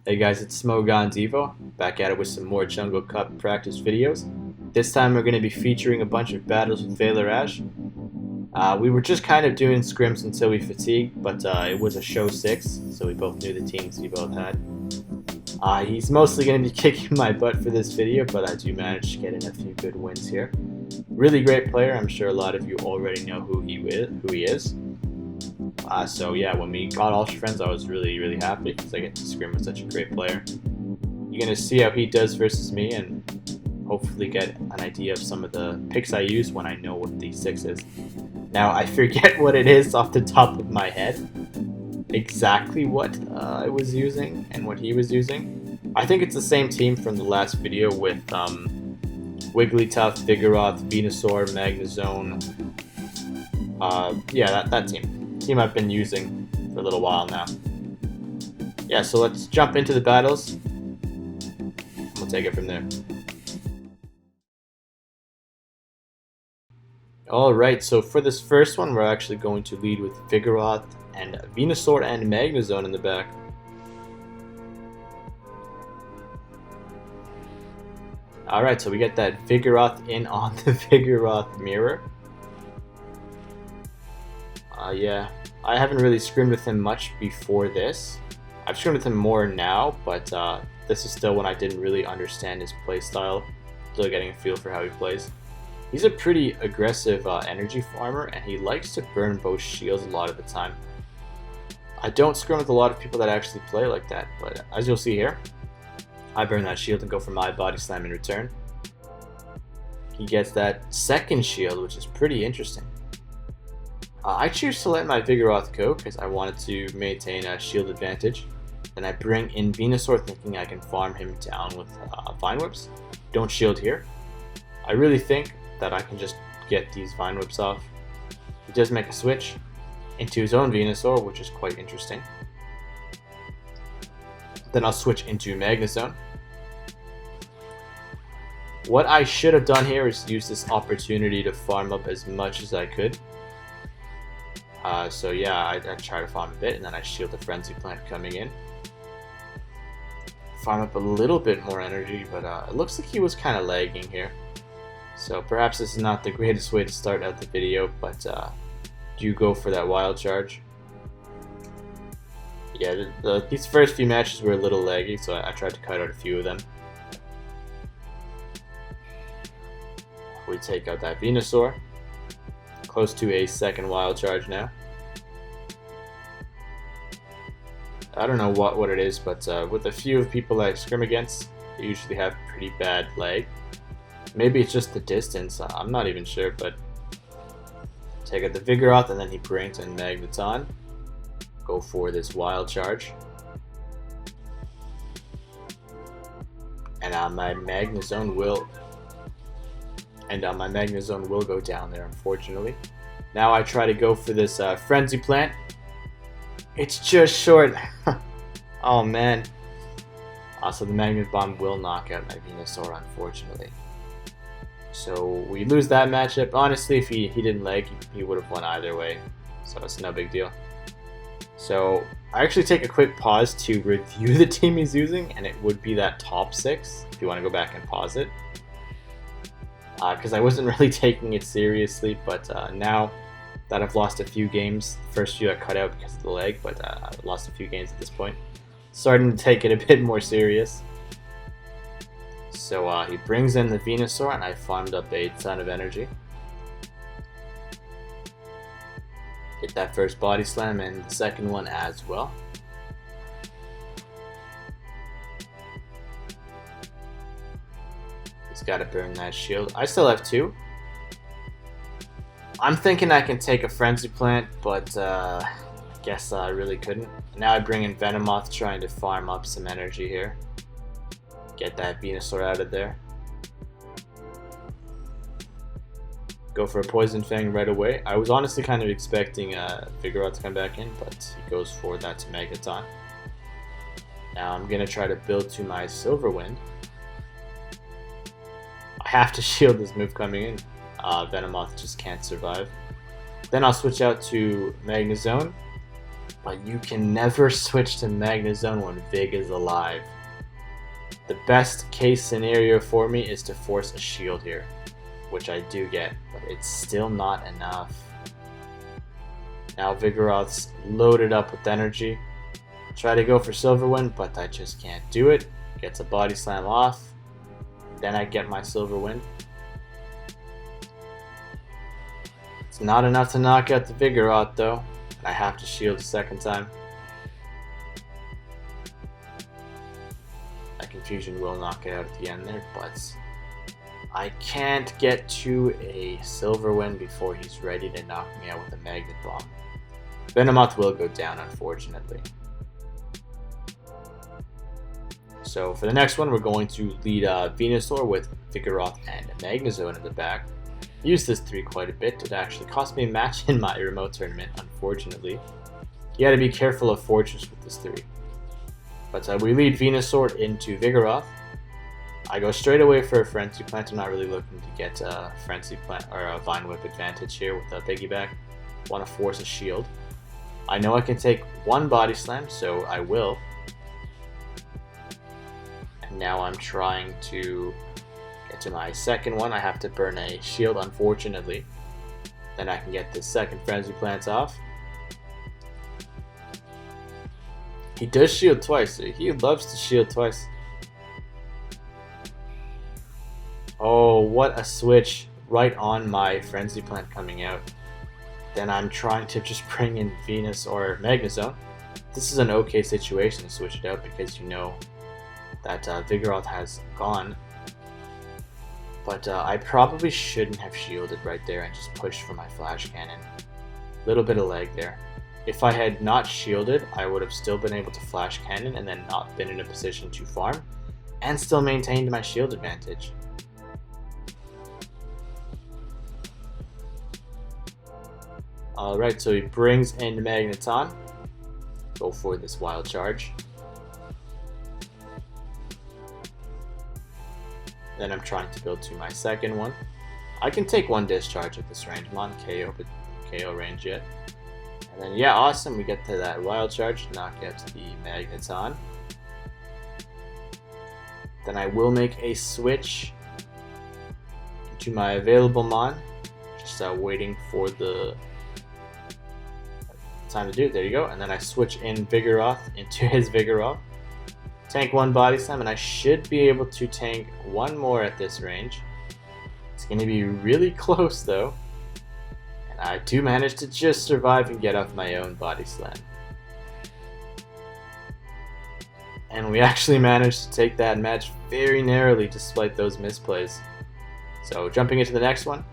Hey guys, it's ItsSMOGONdevo, back at it with some more Jungle Cup practice videos. This time we're going to be featuring a bunch of battles with ValorAsh. We were just kind of doing scrims until we fatigued, but it was a show 6, so we both knew the teams we both had. He's mostly going to be kicking my butt for this video, but I do manage to get in a few good wins here. Really great player, I'm sure a lot of you already know who he is. So yeah, when we got Ultra Friends, I was really happy because I get to scrim with such a great player. You're gonna see how he does versus me, and hopefully get an idea of some of the picks I use when I know what the 6 is. Now I forget what it is off the top of my head, exactly what I was using and what he was using. I think it's the same team from the last video with Wigglytuff, Vigoroth, Venusaur, Magnezone. Yeah, that team I've been using for a little while now. Yeah, so let's jump into the battles. We'll take it from there. Alright, so for this first one, we're actually going to lead with Vigoroth and Venusaur and Magnezone in the back. Alright, so we get that Vigoroth in on the Vigoroth mirror. Yeah, I haven't really scrimmed with him much before this. I've scrimmed with him more now, but this is still when I didn't really understand his playstyle. Still getting a feel for how he plays. He's a pretty aggressive energy farmer, and he likes to burn both shields a lot of the time. I don't scrim with a lot of people that actually play like that, but as you'll see here, I burn that shield and go for my body slam in return. He gets that second shield, which is pretty interesting. I choose to let my Vigoroth go because I wanted to maintain a shield advantage. Then I bring in Venusaur thinking I can farm him down with Vine Whips. Don't shield here. I really think that I can just get these Vine Whips off. He does make a switch into his own Venusaur, which is quite interesting. Then I'll switch into Magnezone. What I should have done here is use this opportunity to farm up as much as I could. So yeah, I try to farm a bit, and then I shield the Frenzy Plant coming in. Farm up a little bit more energy, but it looks like he was kind of lagging here. So perhaps this is not the greatest way to start out the video, but do go for that Wild Charge. Yeah, these first few matches were a little laggy, so I tried to cut out a few of them. We take out that Venusaur. Close to a second Wild Charge now. I don't know what it is, but with a few of people I scrim against, they usually have pretty bad lag. Maybe it's just the distance, I'm not even sure, but take out the Vigoroth, and then he brings in Magneton. Go for this Wild Charge. And my Magnezone will go down there, unfortunately. Now I try to go for this Frenzy Plant. It's just short. Oh man. So the Magnet Bomb will knock out my Venusaur, unfortunately. So we lose that matchup. Honestly, if he didn't lag, he would have won either way. So it's no big deal. So I actually take a quick pause to review the team he's using, and it would be that top 6, if you want to go back and pause it. Because I wasn't really taking it seriously, but now that I've lost a few games, the first few I cut out because of the lag, but I've lost a few games at this point, starting to take it a bit more serious. So he brings in the Venusaur, and I farmed up a ton of energy. Hit that first body slam and the second one as well. He's got to burn that shield. I still have 2. I'm thinking I can take a Frenzy Plant, but I guess I really couldn't. Now I bring in Venomoth, trying to farm up some energy here. Get that Venusaur out of there. Go for a Poison Fang right away. I was honestly kind of expecting Vigoroth to come back in, but he goes for that to Magneton. Now I'm going to try to build to my Silver Wind. I have to shield this move coming in. Venomoth just can't survive. Then I'll switch out to Magnezone. but you can never switch to Magnezone when Vig is alive. The best case scenario for me is to force a shield here, which I do get, but it's still not enough. Now Vigoroth's loaded up with energy. Try to go for Silver Wind, but I just can't do it. Gets a Body Slam off. Then I get my Silver Wind. It's not enough to knock out the Vigoroth though. I have to shield a second time. That Confusion will knock it out at the end there, but I can't get to a Silver Wind before he's ready to knock me out with a Magnet Bomb. Venomoth will go down, unfortunately. So for the next one, we're going to lead Venusaur with Vigoroth and Magnezone in the back. Used this 3 quite a bit. It actually cost me a match in my remote tournament, unfortunately. You gotta be careful of Fortress with this 3. But we lead Venusaur into Vigoroth. I go straight away for a Frenzy Plant. I'm not really looking to get a Frenzy Plant or a Vine Whip advantage here with a Piggyback. Want to force a shield. I know I can take 1 Body Slam, so I will. And now I'm trying to get to my second one. I have to burn a shield, unfortunately. Then I can get the second Frenzy Plant off. He does shield twice. He loves to shield twice. Oh, what a switch right on my Frenzy Plant coming out. Then I'm trying to just bring in Venus or Magnezone. This is an okay situation to switch it out because you know that Vigoroth has gone. But I probably shouldn't have shielded right there and just pushed for my Flash Cannon. Little bit of lag there. If I had not shielded, I would have still been able to Flash Cannon and then not been in a position to farm and still maintained my shield advantage. Alright, so he brings in Magneton. Go for this Wild Charge. Then I'm trying to build to my second one. I can take 1 Discharge at this range. I'm on KO, but KO range yet. And then yeah, awesome, we get to that Wild Charge, knock out the Magneton. Then I will make a switch to my available Mon. Just waiting for the time to do it. There you go. And then I switch in Vigoroth into his Vigoroth. Tank 1 Body Slam, and I should be able to tank 1 more at this range. It's going to be really close though. And I do manage to just survive and get off my own Body Slam. And we actually managed to take that match very narrowly despite those misplays. So jumping into the next one,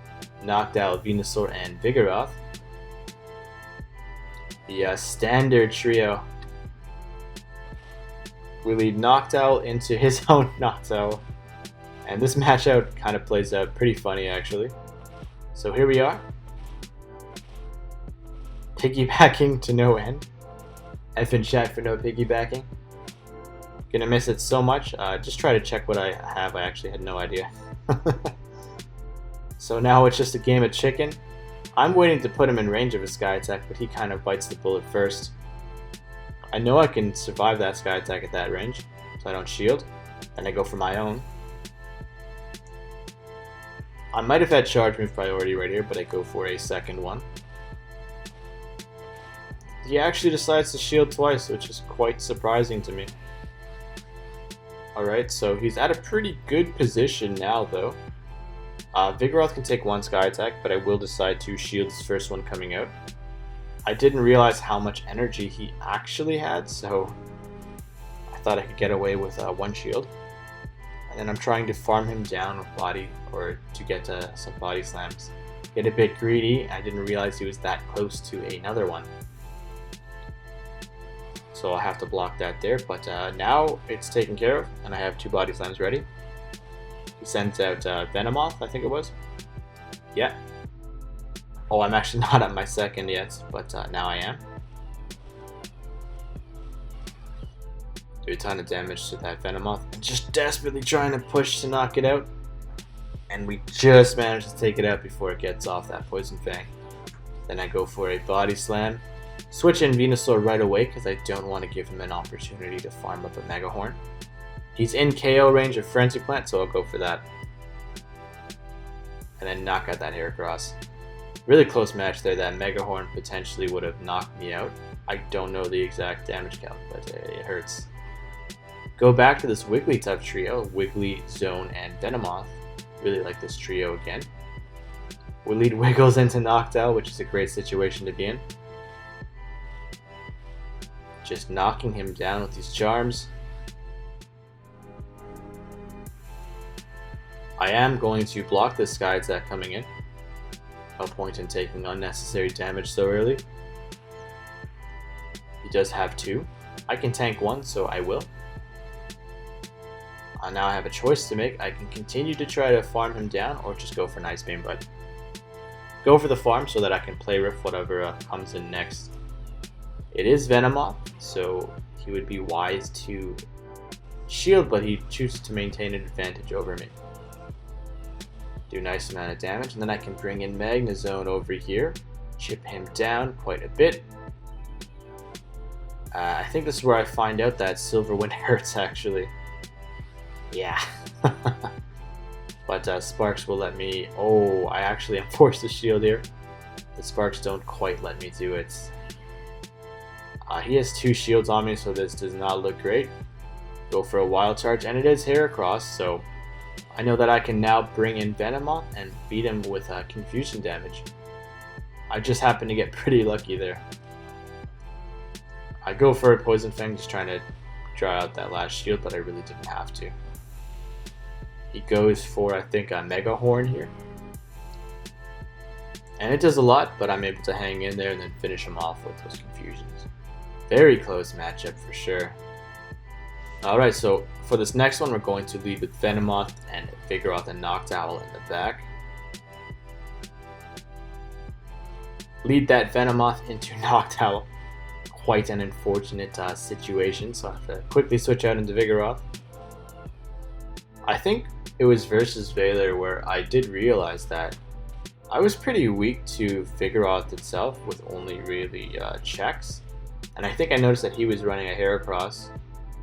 knocked out Venusaur and Vigoroth. The standard trio. We lead Noctowl into his own Noctowl. And this match out kind of plays out pretty funny actually. So here we are. Piggybacking to no end. F in chat for no piggybacking. Gonna miss it so much. Just try to check what I have. I actually had no idea. So now it's just a game of chicken. I'm waiting to put him in range of a Sky Attack, but he kind of bites the bullet first. I know I can survive that Sky Attack at that range, so I don't shield. Then I go for my own. I might have had Charge Move priority right here, but I go for a second one. He actually decides to shield twice, which is quite surprising to me. Alright, so he's at a pretty good position now though. Vigoroth can take 1 Sky Attack, but I will decide to shield his first one coming out. I didn't realize how much energy he actually had, so I thought I could get away with 1 shield. And then I'm trying to farm him down with body, or to get some Body Slams. Get a bit greedy, I didn't realize he was that close to another one. So I'll have to block that there, but now it's taken care of, and I have 2 Body Slams ready. He sends out Venomoth, I think it was. Yeah. Oh, I'm actually not at my second yet, but now I am. Do a ton of damage to that Venomoth, and just desperately trying to push to knock it out. And we just managed to take it out before it gets off that Poison Fang. Then I go for a Body Slam. Switch in Venusaur right away because I don't want to give him an opportunity to farm up a Mega Horn. He's in KO range of Frenzy Plant, so I'll go for that. And then knock out that Heracross. Really close match there. That Mega Horn potentially would have knocked me out. I don't know the exact damage count, but it hurts. Go back to this Wigglytuff trio, Wiggly, Zone, and Venomoth. Really like this trio again. We'll lead Wiggles into Noctowl, which is a great situation to be in. Just knocking him down with these charms. I am going to block this Sky Attack coming in. No point in taking unnecessary damage so early. He does have 2. I can tank 1, so I will. Now I have a choice to make. I can continue to try to farm him down or just go for an Ice Beam, but go for the farm so that I can play Riff whatever comes in next. It is Venomoth, so he would be wise to shield, but he chooses to maintain an advantage over me. Do a nice amount of damage, and then I can bring in Magnezone over here, chip him down quite a bit. I think this is where I find out that Silver Wind hurts, actually. Yeah. But Sparks will let me... Oh, I actually am forced to shield here. The Sparks don't quite let me do it. He has 2 shields on me, so this does not look great. Go for a Wild Charge, and it is Heracross, so I know that I can now bring in Venomoth and beat him with confusion damage. I just happen to get pretty lucky there. I go for a Poison Fang, just trying to draw out that last shield, but I really didn't have to. He goes for, I think, a Mega Horn here. And it does a lot, but I'm able to hang in there and then finish him off with those confusions. Very close matchup for sure. Alright, so for this next one, we're going to lead with Venomoth and Vigoroth and Noctowl in the back. Lead that Venomoth into Noctowl. Quite an unfortunate situation, so I have to quickly switch out into Vigoroth. I think it was versus Valor where I did realize that I was pretty weak to Vigoroth itself with only really checks. And I think I noticed that he was running a Heracross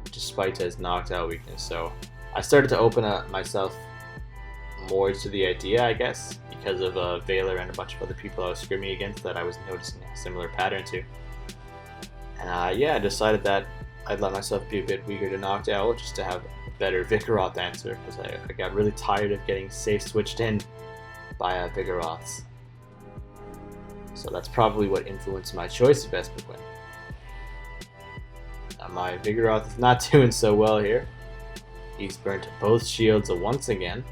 despite his Noctowl weakness, so I started to open up myself more to the idea, I guess, because of Valor and a bunch of other people I was scrimming against that I was noticing a similar pattern to. And yeah, I decided that I'd let myself be a bit weaker to Noctowl just to have a better Vigoroth answer, because I got really tired of getting safe switched in by Vigoroths. So that's probably what influenced my choice of Vespiquen. My Vigoroth is not doing so well here. He's burnt both shields once again.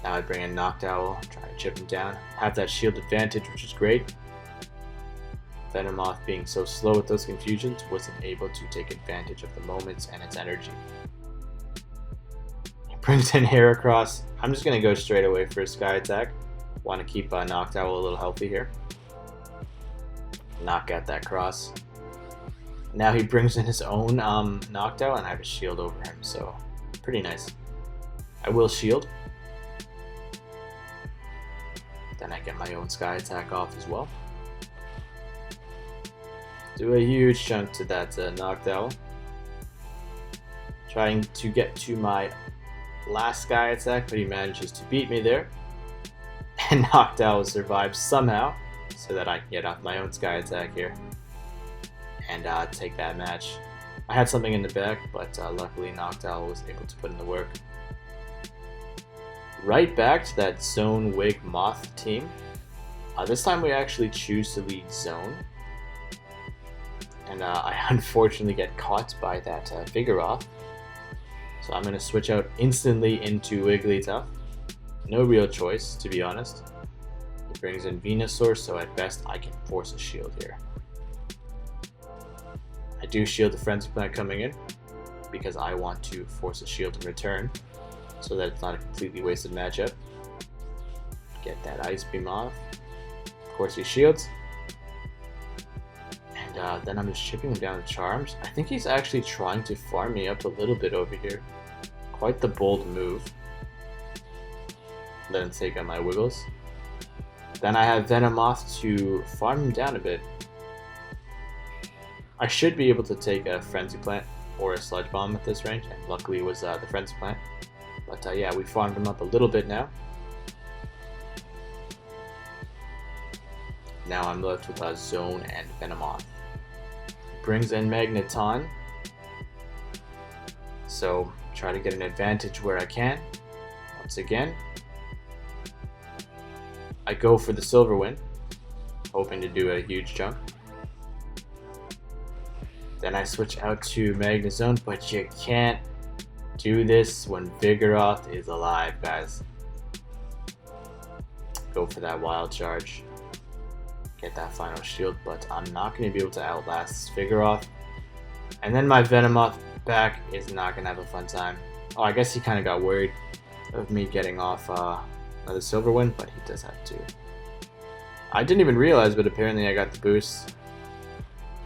Now I bring in Noctowl, try to chip him down. Have that shield advantage, which is great. Venomoth, being so slow with those confusions, wasn't able to take advantage of the moments and its energy. He brings in Heracross. I'm just going to go straight away for a Sky Attack. Want to keep Noctowl a little healthy here. Knock out that cross. Now he brings in his own Noctowl, and I have a shield over him, so pretty nice. I will shield. Then I get my own Sky Attack off as well. Do a huge chunk to that Noctowl. Trying to get to my last Sky Attack, but he manages to beat me there. And Noctowl survives somehow, so that I can get off my own Sky Attack here. And take that match. I had something in the back, but luckily Noctowl was able to put in the work. Right back to that Zone Wig Moth team. This time we actually choose to lead Zone. And I unfortunately get caught by that Vigoroth. So I'm going to switch out instantly into Wigglytuff. No real choice, to be honest. He brings in Venusaur, so at best I can force a shield here. I do shield the Frenzy Plant coming in, because I want to force a shield in return, so that it's not a completely wasted matchup. Get that Ice Beam off. Of course he shields. And then I'm just chipping him down with Charms. I think he's actually trying to farm me up a little bit over here. Quite the bold move. Then take out my Wiggles. Then I have Venomoth to farm him down a bit. I should be able to take a Frenzy Plant or a Sludge Bomb at this range, and luckily it was the Frenzy Plant. But yeah, we farmed him up a little bit now. Now I'm left with a Zone and Venomoth. Brings in Magneton. So try to get an advantage where I can. Once again, I go for the Silver Wind, hoping to do a huge chunk. Then I switch out to Magnezone, but you can't do this when Vigoroth is alive, guys. Go for that Wild Charge. Get that final shield, but I'm not going to be able to outlast Vigoroth. And then my Venomoth back is not going to have a fun time. Oh, I guess he kind of got worried of me getting off another Silver Wind, but he does have two. I didn't even realize, but apparently I got the boost.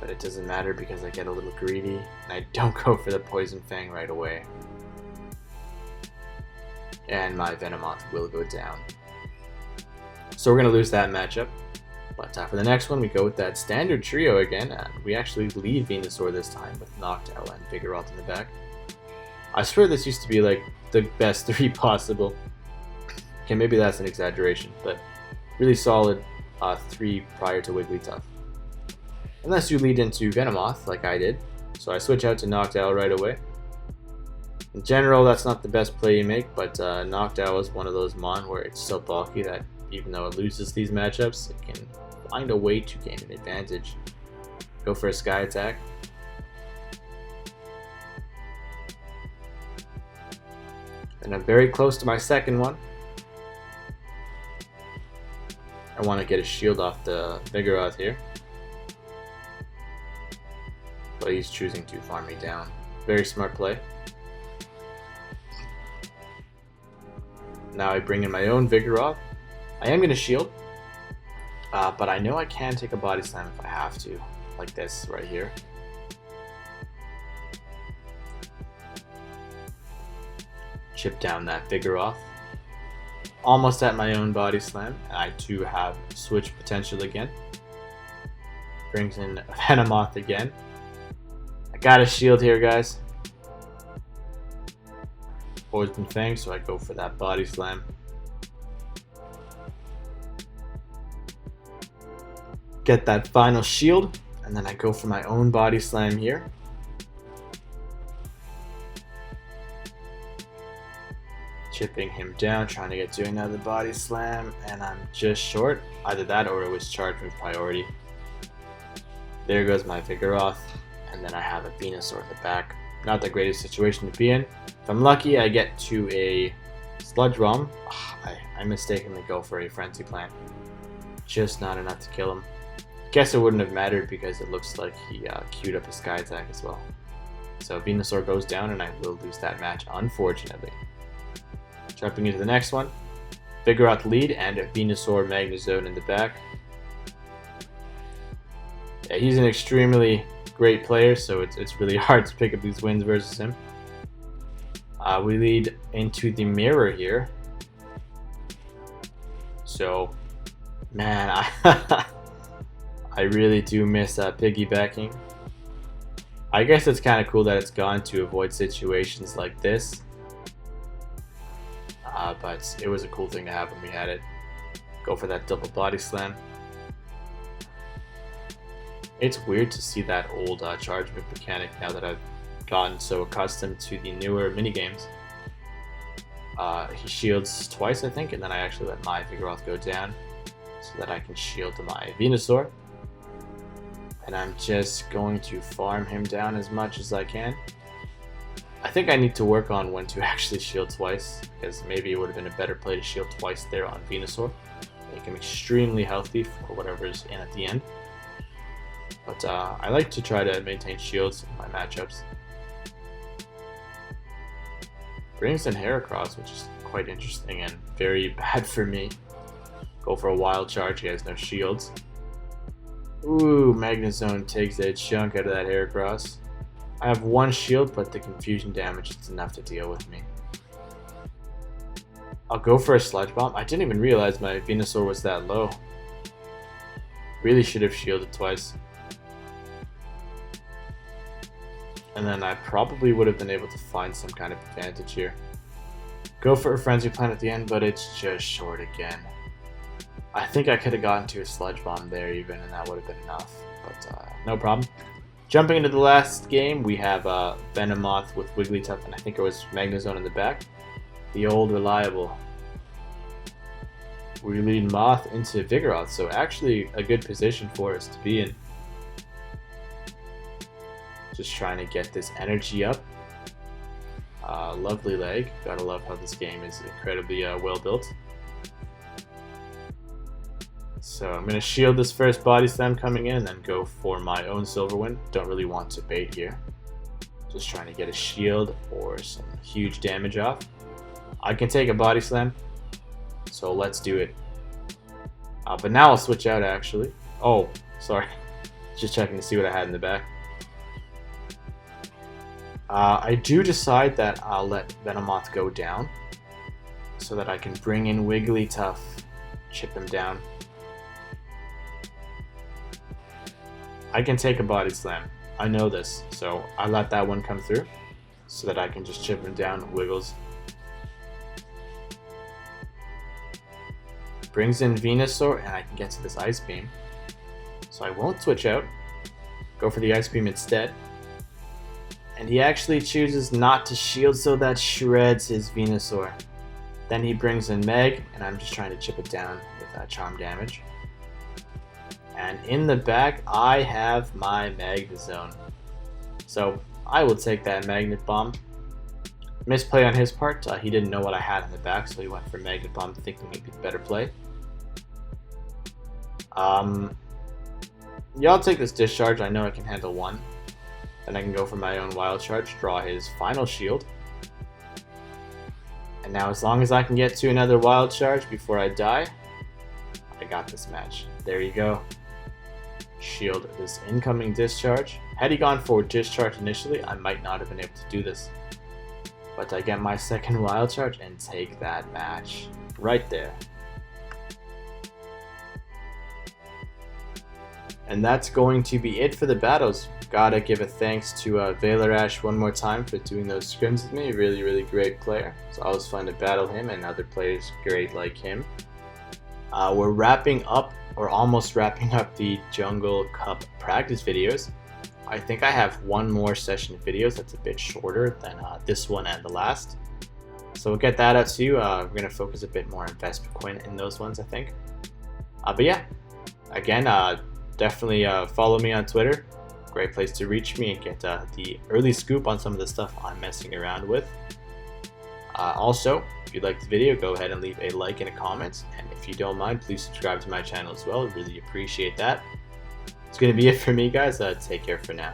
But it doesn't matter because I get a little greedy and I don't go for the Poison Fang right away. And my Venomoth will go down. So we're going to lose that matchup. But for the next one, we go with that standard trio again, and we actually lead Venusaur this time with Noctowl and Vigoroth in the back. I swear this used to be like the best three possible. Okay, maybe that's an exaggeration, but really solid three prior to Wigglytuff. Unless you lead into Venomoth, like I did. So I switch out to Noctowl right away. In general, that's not the best play you make, but Noctowl is one of those mon where it's so bulky that even though it loses these matchups, it can find a way to gain an advantage. Go for a Sky Attack. And I'm very close to my second one. I want to get a shield off the Vigoroth here. But he's choosing to farm me down. Very smart play. Now I bring in my own Vigoroth. I am going to shield. But I know I can take a Body Slam if I have to. Like this right here. Chip down that Vigoroth. Almost at my own Body Slam. And I too have switch potential again. Brings in Venomoth again. I got a shield here, guys. Poison Fang, so I go for that Body Slam. Get that final shield, and then I go for my own Body Slam here. Chipping him down, trying to get to another Body Slam, and I'm just short. Either that or it was charged with priority. There goes my Vigoroth, and then I have a Venusaur in the back. Not the greatest situation to be in. If I'm lucky, I get to a Sludge Bomb. I mistakenly go for a Frenzy Plant. Just not enough to kill him. Guess it wouldn't have mattered because it looks like he queued up a Sky Attack as well. So Venusaur goes down and I will lose that match, unfortunately. Jumping into the next one. Vigoroth lead and a Venusaur Magnezone in the back. Yeah, he's an extremely great player, so it's really hard to pick up these wins versus him. We lead into the mirror here. So, man, I really do miss piggybacking. I guess it's kind of cool that it's gone to avoid situations like this. But it was a cool thing to have when we had it. Go for that double Body Slam. It's weird to see that old charge move mechanic now that I've gotten so accustomed to the newer minigames. He shields twice, I think, and then I actually let my Vigoroth go down so that I can shield my Venusaur. And I'm just going to farm him down as much as I can. I think I need to work on when to actually shield twice, because maybe it would have been a better play to shield twice there on Venusaur. Make him extremely healthy for whatever's in at the end. But I like to try to maintain shields in my matchups. Brings in Heracross, which is quite interesting and very bad for me. Go for a Wild Charge, he has no shields. Ooh, Magnezone takes a chunk out of that Heracross. I have one shield, but the confusion damage is enough to deal with me. I'll go for a Sludge Bomb. I didn't even realize my Venusaur was that low. Really should have shielded twice. And then I probably would have been able to find some kind of advantage here. Go for a Frenzy Plant at the end, but it's just short again. I think I could have gotten to a Sludge Bomb there even, and that would have been enough. But no problem. Jumping into the last game, we have Venomoth with Wigglytuff, and I think it was Magnezone in the back. The old reliable. We lead Moth into Vigoroth, so actually a good position for us to be in. Just trying to get this energy up. Lovely leg. Gotta love how this game is incredibly well built. So I'm gonna shield this first Body Slam coming in and then go for my own Silver Wind. Don't really want to bait here. Just trying to get a shield or some huge damage off. I can take a Body Slam, so let's do it. But now I'll switch out actually. Oh, sorry. Just checking to see what I had in the back. I do decide that I'll let Venomoth go down so that I can bring in Wigglytuff, chip him down. I can take a Body Slam. I know this, so I let that one come through so that I can just chip him down. Wiggles. Brings in Venusaur, and I can get to this Ice Beam. So I won't switch out. Go for the Ice Beam instead. And he actually chooses not to shield, so that shreds his Venusaur. Then he brings in Meg, and I'm just trying to chip it down with charm damage. And in the back, I have my Magnezone. So I will take that Magnet Bomb. Misplay on his part. He didn't know what I had in the back, so he went for Magnet Bomb, thinking it'd be the better play. Yeah, I'll take this Discharge. I know I can handle one. Then I can go for my own Wild Charge, draw his final shield. And now as long as I can get to another Wild Charge before I die, I got this match. There you go. Shield this incoming Discharge. Had he gone for Discharge initially, I might not have been able to do this. But I get my second Wild Charge and take that match. Right there. And that's going to be it for the battles. Gotta give a thanks to ValorAsh one more time for doing those scrims with me. Really, really great player. It's always fun to battle him and other players great like him. We're wrapping up, or almost wrapping up, the Jungle Cup practice videos. I think I have one more session of videos that's a bit shorter than this one and the last. So we'll get that out to you. We're going to focus a bit more on Vespiquen in those ones, I think. But yeah, again, definitely follow me on Twitter. Great place to reach me and get the early scoop on some of the stuff I'm messing around with. Also, if you liked the video, go ahead and leave a like and a comment. And if you don't mind, please subscribe to my channel as well. I really appreciate that. It's going to be it for me, guys. Take care for now.